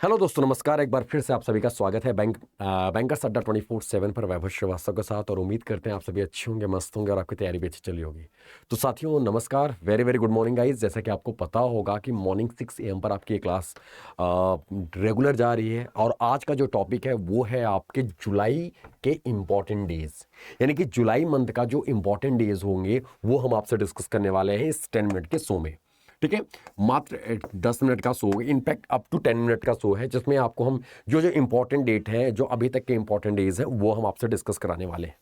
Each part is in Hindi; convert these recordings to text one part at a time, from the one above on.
हेलो दोस्तों, नमस्कार। एक बार फिर से आप सभी का स्वागत है बैंकर्स अड्डा 24/7 पर वैभव श्रीवास्तव के साथ। और उम्मीद करते हैं आप सभी अच्छे होंगे, मस्त होंगे और आपकी तैयारी भी अच्छी चली होगी। तो साथियों, नमस्कार, very very good morning guys. जैसा कि आपको पता होगा कि मॉर्निंग 6 AM पर आपकी क्लास रेगुलर जा रही है। और आज का जो टॉपिक है वो है आपके जुलाई के इम्पॉर्टेंट डेज, यानी कि जुलाई मंथ का जो इम्पॉर्टेंट डेज होंगे वो हम आपसे डिस्कस करने वाले हैं इस 10 मिनट के शो में। ठीक है, मात्र 10 मिनट का show, in fact up to 10 minute का शो है, जिसमें आपको हम जो जो इंपॉर्टेंट डेट है, जो अभी तक के इंपॉर्टेंट डेज है, वो हम आपसे डिस्कस कराने वाले हैं।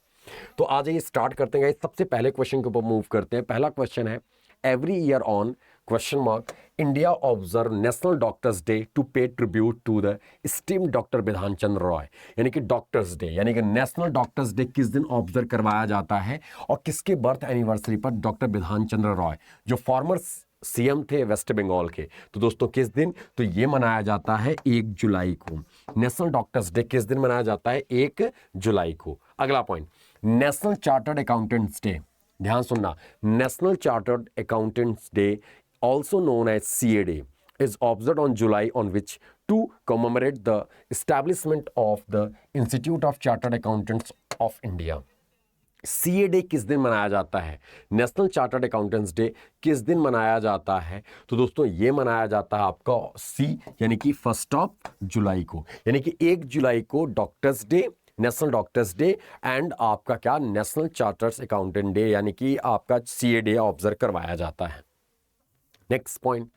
तो आज ये स्टार्ट करते हैं। सबसे पहले क्वेश्चन के ऊपर मूव करते हैं। पहला क्वेश्चन है, every year on question mark India observe national doctors day to pay tribute to the esteemed doctor Bidhan Chandra Roy. यानी कि डॉक्टर्स डे, यानी कि नेशनल डॉक्टर्स डे किस दिन ऑब्जर्व करवाया जाता है और किसके बर्थ एनिवर्सरी पर? डॉक्टर बिधान चंद्र रॉय, जो फॉर्मर सीएम थे वेस्ट बंगाल के। तो दोस्तों किस दिन? तो ये मनाया जाता है 1 जुलाई को। नेशनल डॉक्टर्स डे किस दिन मनाया जाता है? 1 जुलाई को। अगला point, national chartered accountants day. ध्यान सुनना, national chartered accountants day also known as CA Day is observed on July on which to commemorate the establishment of the Institute of Chartered Accountants of India। CA day किस दिन मनाया जाता है? नेशनल चार्टर्ड अकाउंटेंट्स डे किस दिन मनाया जाता है? तो दोस्तों ये मनाया जाता है आपका सी, यानी कि 1 जुलाई को। यानी कि 1 जुलाई को doctors day, national doctors day and आपका क्या, नेशनल चार्टर्स अकाउंटेंट डे, यानी कि आपका सीए डे ऑब्जर्व करवाया जाता है। Next point,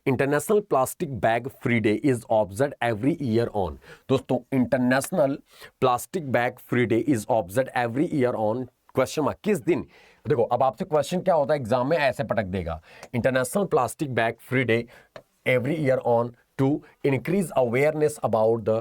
international plastic bag free day is observe every year on. दोस्तों international plastic bag free day is observe every year on question mark, किस दिन? देखो अब आपसे क्वेश्चन क्या होता है, एग्जाम में ऐसे पटक देगा, international plastic bag free day every year on to increase awareness about the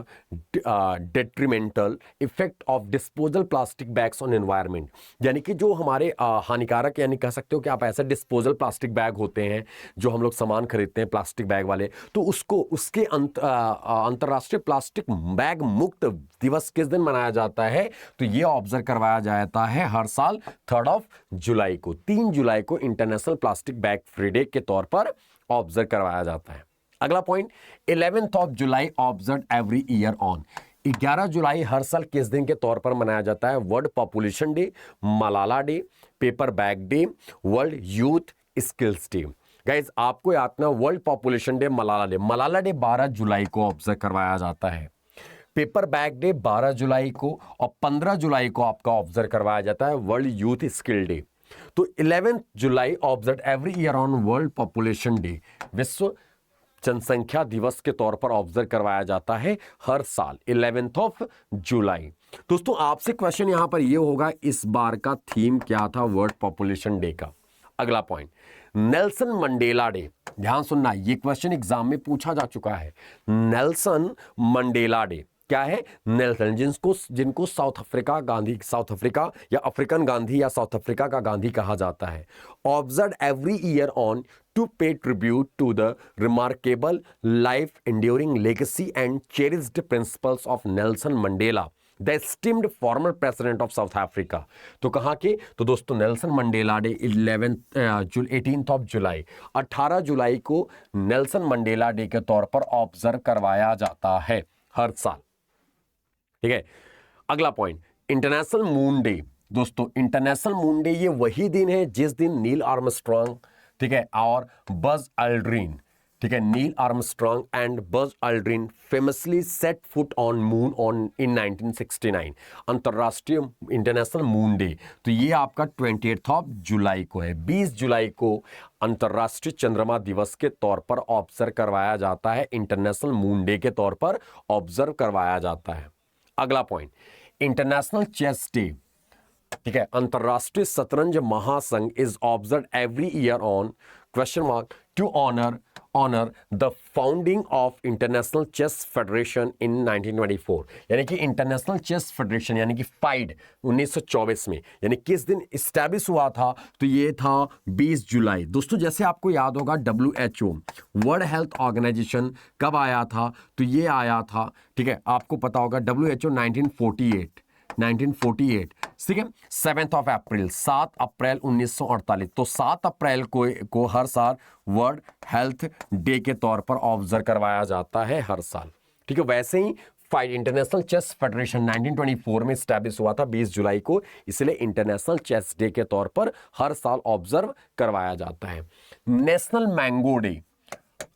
detrimental effect of disposal plastic bags on environment। यानी कि जो हमारे हानिकारक, यानी कह सकते हो कि आप ऐसे डिस्पोजल प्लास्टिक बैग होते हैं जो हम लोग सामान खरीदते हैं प्लास्टिक बैग वाले, तो उसके अंतर्राष्ट्रीय प्लास्टिक बैग मुक्त दिवस किस दिन मनाया जाता है? तो ये ऑब्जर्व करवाया जाता है हर साल 3 जुलाई को। 3 जुलाई को international plastic bag free day के तौर पर ऑब्जर्व करवाया जाता है। अगला पॉइंट, 11 जुलाई ऑब्जर्व एवरी ईयर ऑन। 11 जुलाई हर साल किस दिन के तौर पर मनाया जाता है? World population day, Malala day, paper bag day, world youth skills day. Guys आपको याद ना, world population day, Malala day. Malala day 12 जुलाई को ऑब्जर्व करवाया जाता है। पेपर बैग डे 12 जुलाई को और 15 जुलाई को आपका ऑब्जर्व करवाया जाता है वर्ल्ड यूथ स्किल डे। तो 11 जुलाई observe every year on world population day, विश्व जनसंख्या दिवस के तौर पर ऑब्जर्व करवाया जाता है हर साल 11 जुलाई। दोस्तों आपसे क्वेश्चन यहां पर यह होगा, इस बार का थीम क्या था वर्ल्ड पॉपुलेशन डे का? अगला पॉइंट, नेल्सन मंडेला डे। ध्यान सुनना, यह क्वेश्चन एग्जाम में पूछा जा चुका है। नेल्सन मंडेला डे क्या है? नेल्सन, जिनको साउथ अफ्रीका या अफ्रीकन गांधी या साउथ अफ्रीका का गांधी कहा जाता है। Observe every year on to pay tribute to the remarkable life enduring legacy and cherished principles of Nelson Mandela, the esteemed former president of South Africa. तो कहां के? तो दोस्तों नेल्सन मंडेला डे 18 जुलाई, 18 जुलाई को नेल्सन मंडेला डे के तौर पर ऑब्जर्व करवाया जाता है हर साल। ठीक है, अगला पॉइंट, इंटरनेशनल मून डे। दोस्तों इंटरनेशनल मून डे ये वही दिन है जिस दिन नील आर्मस्ट्रांग, ठीक है, और बज अल्ड्रिन, ठीक है, Neil Armstrong and Buzz Aldrin famously set foot on moon on in 1969। अंतरराष्ट्रीय इंटरनेशनल मून डे तो ये आपका 28 जुलाई को है। 20 जुलाई को अंतरराष्ट्रीय चंद्रमा दिवस के तौर पर ऑब्जर्व करवाया जाता है, इंटरनेशनल मून डे के तौर पर ऑब्जर्व करवाया जाता है। अगला पॉइंट, इंटरनेशनल चेस डे, ठीक है, अंतरराष्ट्रीय शतरंज महासंघ is observe every year on question mark to honour the founding of international chess federation in 1924। यानी कि इंटरनेशनल चेस फेडरेशन यानी कि फाइड 1924 में, यानी किस दिन इस्टेब्लिश हुआ था? तो ये था 20 जुलाई। दोस्तों जैसे आपको याद होगा WHO वर्ल्ड हेल्थ ऑर्गेनाइजेशन कब आया था? तो ये आया था, ठीक है, आपको पता होगा WHO 1948, ठीक है, 7 अप्रैल 1948। तो 7 अप्रैल को हर साल वर्ल्ड हेल्थ डे के तौर पर ऑब्जर्व करवाया जाता है हर साल। ठीक है, वैसे ही इंटरनेशनल चेस फेडरेशन 1924 में स्टैब्लिश हुआ था 20 जुलाई को, इसलिए इंटरनेशनल चेस डे के तौर पर हर साल ऑब्जर्व करवाया जाता है। नेशनल मैंगो डे,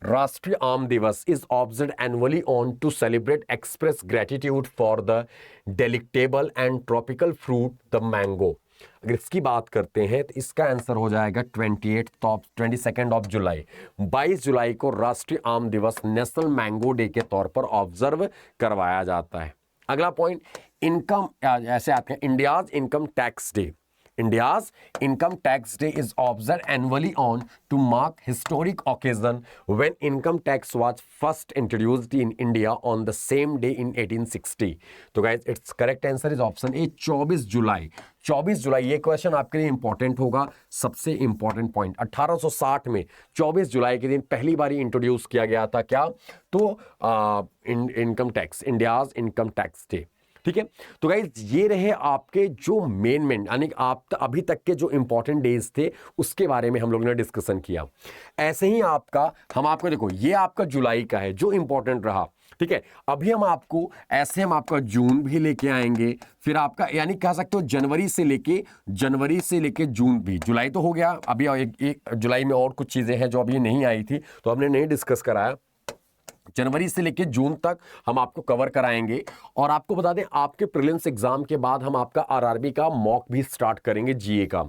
राष्ट्रीय आम दिवस, is observe annually on to celebrate express gratitude for the delectable and tropical fruit the mango. अगर इसकी बात करते हैं तो इसका आंसर हो जाएगा 22 ऑफ जुलाई। 22 जुलाई को राष्ट्रीय आम दिवस नेशनल मैंगो डे के तौर पर ऑब्जर्व करवाया जाता है। अगला पॉइंट, इनकम, ऐसे आते हैं, India's income tax day. India's income tax day is observed annually on to mark historic occasion when income tax was first introduced in India on the same day in 1860. तो guys, its correct answer is option A, 24 जुलाई। 24 जुलाई, ये क्वेश्चन आपके लिए इंपॉर्टेंट होगा। सबसे इंपॉर्टेंट पॉइंट, 1860 में 24 जुलाई के दिन पहली बार इंट्रोड्यूस किया गया था क्या, तो income tax, India's income tax day. ठीक है, तो गाइज ये रहे आपके जो मेन यानी आप अभी तक के जो इंपॉर्टेंट डेज थे उसके बारे में हम लोगों ने डिस्कशन किया। ऐसे ही हम आपको देखो, ये आपका जुलाई का है जो इंपॉर्टेंट रहा। ठीक है, अभी हम आपका जून भी लेके आएंगे, फिर आपका यानी कह सकते हो जनवरी से लेके जून भी। जुलाई तो हो गया, अभी एक जुलाई में और कुछ चीजें हैं जो अभी नहीं आई थी तो हमने नहीं डिस्कस कराया। जनवरी से लेकर जून तक हम आपको कवर कराएंगे। और आपको बता दें, आपके प्रीलिम्स एग्जाम के बाद हम आपका आरआरबी का मॉक भी स्टार्ट करेंगे, जीए का।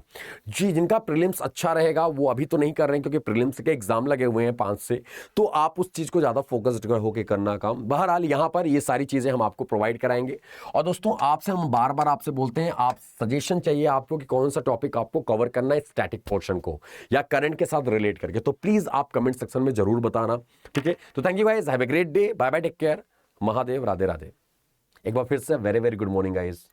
जी, जिनका प्रीलिम्स अच्छा रहेगा वो अभी तो नहीं कर रहे हैं क्योंकि प्रीलिम्स के एग्जाम लगे हुए हैं 5 से, तो आप उस चीज को ज्यादा फोकस्ड होकर करना काम। बहरहाल यहाँ पर ये सारी चीजें हम आपको प्रोवाइड कराएंगे। और दोस्तों, आपसे हम बार बार आपसे बोलते हैं, आप सजेशन चाहिए आपको कि कौन सा टॉपिक आपको कवर करना है, स्टैटिक पोर्शन को या करंट के साथ रिलेट करके, तो प्लीज आप कमेंट सेक्शन में जरूर बताना। ठीक है, तो thank you guys, have a great day, bye bye, take care, Mahadev, Radhe Radhe. एक बार फिर से very very good morning guys.